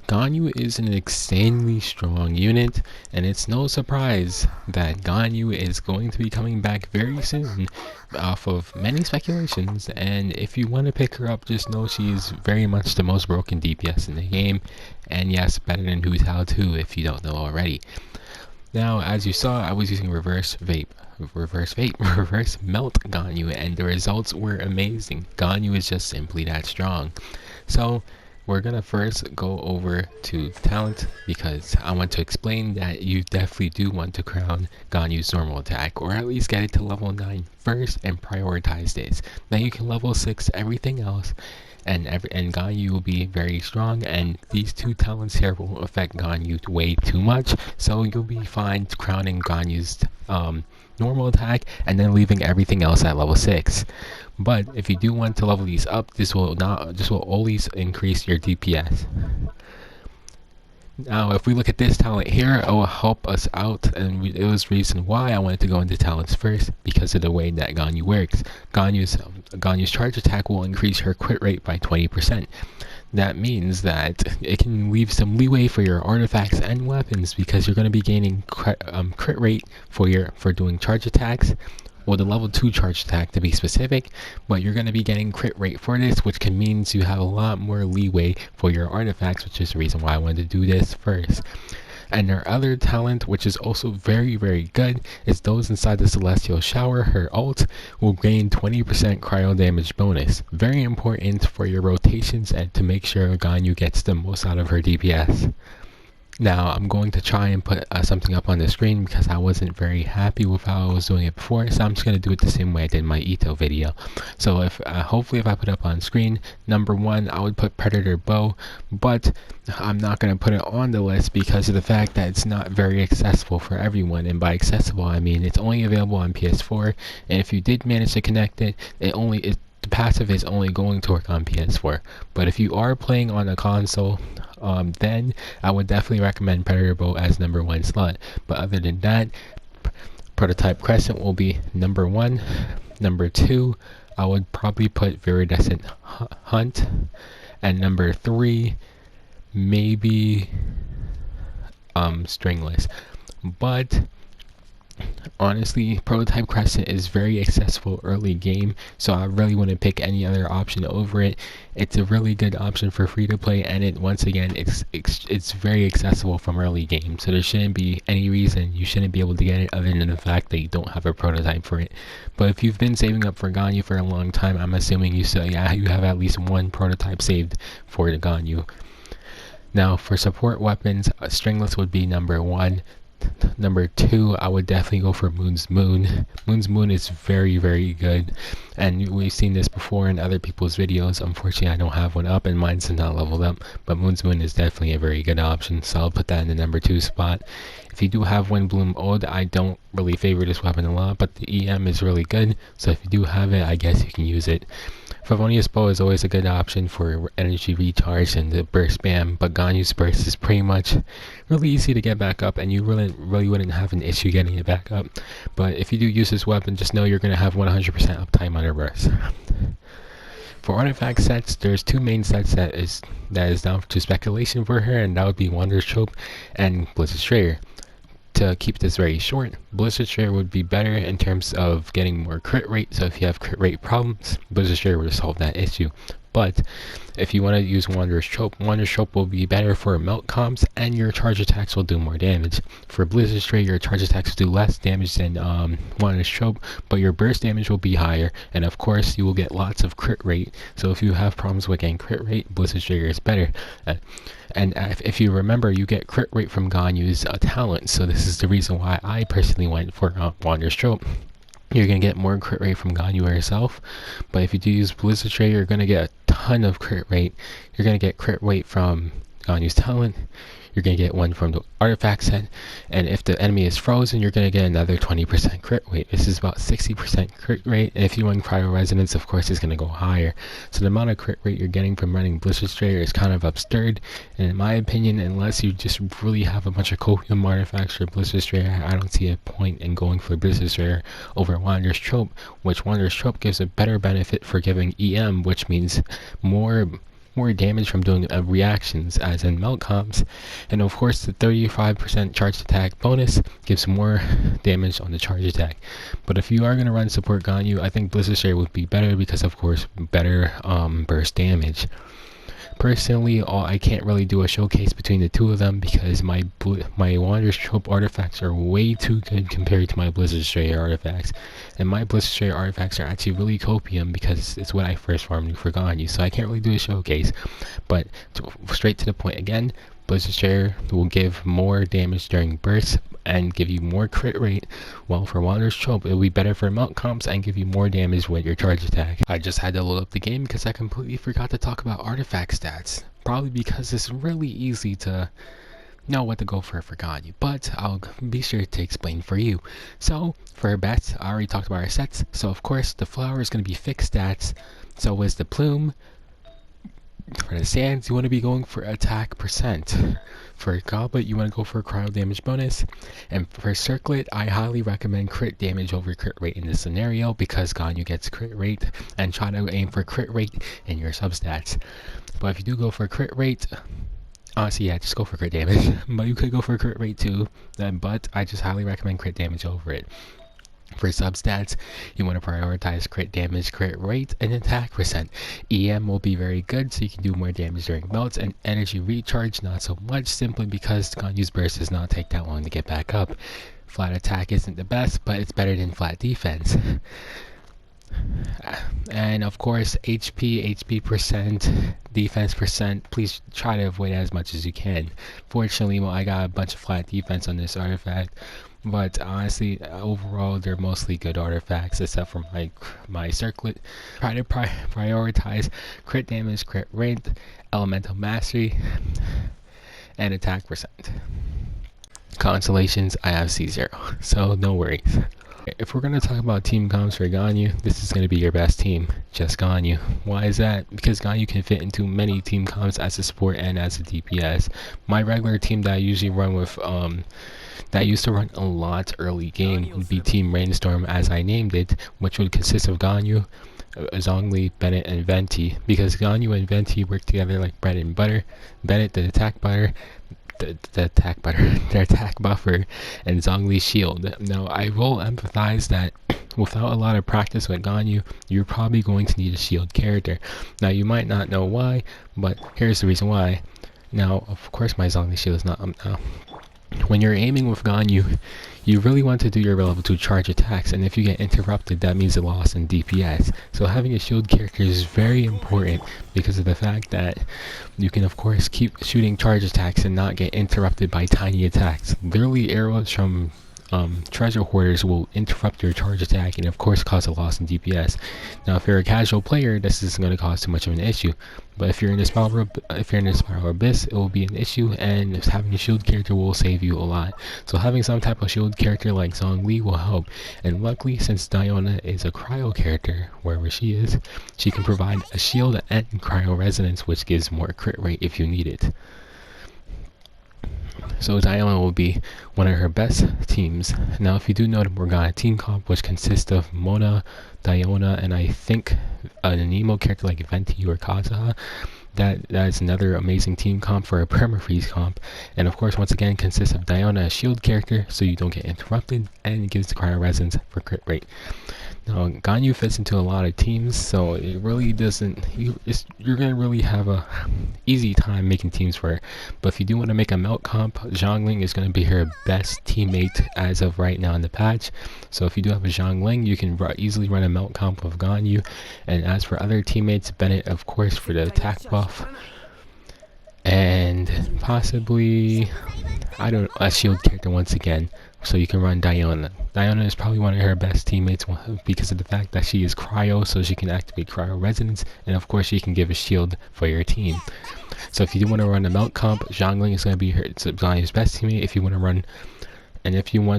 Ganyu is an insanely strong unit, and it's no surprise that Ganyu is going to be coming back very soon off of many speculations. And if you want to pick her up, just know she is very much the most broken DPS in the game, and yes, better than Hu Tao 2 if you don't know already. Now, as you saw, I was using reverse melt Ganyu, and the results were amazing. Ganyu is just simply that strong. So we're gonna first go over to talent, because I want to explain that you definitely do want to crown Ganyu's normal attack, or at least get it to level 9 first and prioritize this. Then you can level 6 everything else, and Ganyu will be very strong, and these two talents here won't affect Ganyu way too much, so you'll be fine crowning Ganyu's normal attack and then leaving everything else at level 6. But if you do want to level these up, this will always increase your DPS. Now, if we look at this talent here, it will help us out, and it was the reason why I wanted to go into talents first, because of the way that Ganyu works. Ganyu's charge attack will increase her crit rate by 20%. That means that it can leave some leeway for your artifacts and weapons, because you're going to be gaining crit rate for doing charge attacks, or the level 2 charge attack to be specific, but you're going to be getting crit rate for this, which can means you have a lot more leeway for your artifacts, which is the reason why I wanted to do this first. And her other talent, which is also very, very good, is those inside the Celestial Shower. Her ult will gain 20% cryo damage bonus. Very important for your rotations and to make sure Ganyu gets the most out of her DPS. Now, I'm going to try and put something up on the screen, because I wasn't very happy with how I was doing it before, so I'm just going to do it the same way I did my Ito video. So hopefully if I put up on screen, number 1, I would put Predator Bow, but I'm not going to put it on the list because of the fact that it's not very accessible for everyone. And by accessible, I mean it's only available on PS4, and if you did manage to connect it, the passive is only going to work on PS4. But if you are playing on a console, then I would definitely recommend Predator Bow as number 1 slot. But other than that, Prototype Crescent will be number 1. Number 2, I would probably put Viridescent Hunt, and number 3, maybe Stringless. But honestly, Prototype Crescent is very accessible early game, so I really wouldn't pick any other option over it. It's a really good option for free to play, and once again, it's very accessible from early game, so there shouldn't be any reason you shouldn't be able to get it other than the fact that you don't have a prototype for it. But if you've been saving up for Ganyu for a long time, I'm assuming you have at least one prototype saved for the Ganyu. Now, for support weapons, Stringless would be number 1. Number 2, I would definitely go for Moon's Moon. Moon's Moon is very, very good, and we've seen this before in other people's videos. Unfortunately, I don't have one up, and mine's not leveled up, but Moon's Moon is definitely a very good option, so I'll put that in the number 2 spot. If you do have Windbloom Ode, I don't really favor this weapon a lot, but the EM is really good, so if you do have it, I guess you can use it. Favonius Bow is always a good option for energy recharge and the burst spam, but Ganyu's burst is pretty much really easy to get back up, and you really wouldn't have an issue getting it back up. But if you do use this weapon, just know you're going to have 100% uptime on her burst. For artifact sets, there's two main sets that is down to speculation for her, and that would be Wanderer's Trope and Blizzard Strayer. To keep this very short, Blizzard Strayer would be better in terms of getting more crit rate, so if you have crit rate problems, Blizzard Strayer would solve that issue. But if you want to use Wanderer's Trope will be better for melt comps, and your charge attacks will do more damage. For Blizzard Strayer, your charge attacks will do less damage than Wanderer's Trope, but your burst damage will be higher, and of course you will get lots of crit rate. So if you have problems with getting crit rate, Blizzard Strayer is better. And if you remember, you get crit rate from Ganyu's talent, so this is the reason why I personally went for Wanderer's Trope. You're going to get more crit rate from Ganyu herself, but if you do use Blizzard Strayer, you're going to get a ton of crit rate. You're going to get crit rate from Ganyu's talent, you're going to get one from the artifact set, and if the enemy is frozen, you're going to get another 20% crit rate. This is about 60% crit rate, and if you run Cryo Resonance, of course, it's going to go higher. So the amount of crit rate you're getting from running Blizzard Strayer is kind of absurd, and in my opinion, unless you just really have a bunch of copium artifacts for Blizzard Strayer, I don't see a point in going for Blizzard Strayer over Wanderer's Trope, which Wanderer's Trope gives a better benefit for giving EM, which means more damage from doing reactions, as in melt comps, and of course the 35% charge attack bonus gives more damage on the charge attack. But if you are going to run support Ganyu, I think Blizzard Strayer would be better because, of course, better burst damage. Personally, I can't really do a showcase between the two of them because my Wanderer's Trope artifacts are way too good compared to my Blizzard Strayer artifacts. And my Blizzard Strayer artifacts are actually really copium because it's what I first farmed for Ganyu, so I can't really do a showcase. But straight to the point again, Blizzard Strayer will give more damage during bursts and give you more crit rate, while for Wanderer's Trope it will be better for mount comps and give you more damage with your charge attack. I just had to load up the game because I completely forgot to talk about artifact stats, probably because it's really easy to know what to go for Ganyu, but I'll be sure to explain for you. So for our bets, I already talked about our sets, so of course the flower is going to be fixed stats, so is the plume. For the sands, you want to be going for attack percent. For a goblet, you want to go for a cryo damage bonus. And for circlet, I highly recommend crit damage over crit rate in this scenario because Ganyu gets crit rate, and try to aim for crit rate in your substats. But if you do go for crit rate, honestly, yeah, just go for crit damage. But you could go for crit rate too, but I just highly recommend crit damage over it. For substats, you want to prioritize crit damage, crit rate, and attack percent. EM will be very good, so you can do more damage during melts, and energy recharge not so much, simply because Ganyu's burst does not take that long to get back up. Flat attack isn't the best, but it's better than flat defense. And of course, HP percent, defense percent, please try to avoid as much as you can. Fortunately, I got a bunch of flat defense on this artifact, but honestly, overall, they're mostly good artifacts, except for my circlet. Try to prioritize crit damage, crit rate, elemental mastery, and attack percent. Constellations, I have C0, so no worries. If we're going to talk about team comps for Ganyu, this is going to be your best team, just Ganyu. Why is that? Because Ganyu can fit into many team comps as a support and as a DPS. My regular team that I usually run with, that I used to run a lot early game, would be Team Rainstorm, as I named it, which would consist of Ganyu, Zhongli, Bennett, and Venti. Because Ganyu and Venti work together like bread and butter. Bennett, the attack butter, their attack buffer, and Zhongli's shield. Now, I will empathize that without a lot of practice with Ganyu, you're probably going to need a shield character. Now, you might not know why, but here's the reason why. Now, of course, my Zhongli shield is not when you're aiming with Ganyu, you really want to do your level 2 charge attacks, and if you get interrupted, that means a loss in DPS. So having a shield character is very important because of the fact that you can, of course, keep shooting charge attacks and not get interrupted by tiny attacks. Literally, arrows from treasure hoarders will interrupt your charge attack and of course cause a loss in DPS. Now if you're a casual player, this isn't going to cause too much of an issue, but if you're in a Spiral Abyss, it will be an issue, and having a shield character will save you a lot. So having some type of shield character like Zhongli will help, and luckily, since Diona is a cryo character, wherever she is, she can provide a shield and cryo resonance, which gives more crit rate if you need it. So Diona will be one of her best teams. Now, if you do know the Morgana team comp, which consists of Mona, Diona, and I think an emo character like Venti or Kazuha, that is another amazing team comp for a permafreeze comp. And of course, once again, consists of Diona, a shield character, so you don't get interrupted, and it gives the cryo resonance for crit rate. Now, Ganyu fits into a lot of teams, so it really doesn't. You're gonna really have a easy time making teams for her. But if you do want to make a melt comp, Zhongling is gonna be her best teammate as of right now in the patch. So if you do have a Zhongling, you can easily run a melt comp of Ganyu. And as for other teammates, Bennett, of course, for the attack buff, and possibly a shield character once again. So you can run Diona. Diona is probably one of her best teammates because of the fact that she is cryo, so she can activate cryo resonance, and of course she can give a shield for your team. So if you do want to run a melt comp, Zhongling is going to be Ganyu's best teammate. If you want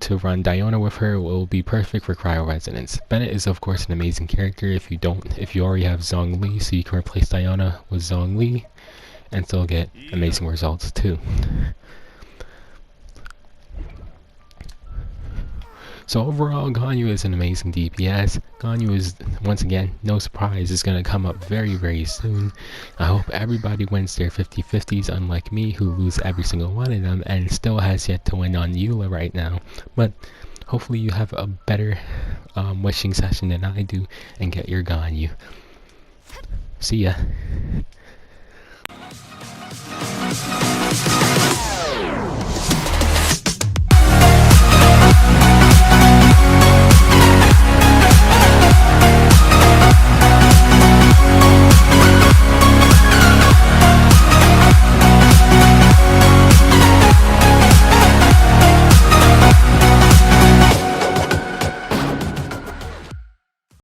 to run Diona with her, it will be perfect for cryo resonance. Bennett is of course an amazing character. If you already have Zhongli, so you can replace Diona with Zhongli and still get amazing results too. So overall, Ganyu is an amazing DPS. Ganyu is, once again, no surprise, is going to come up very, very soon. I hope everybody wins their 50-50s, unlike me, who lose every single one of them and still has yet to win on Eula right now. But hopefully you have a better wishing session than I do and get your Ganyu. See ya.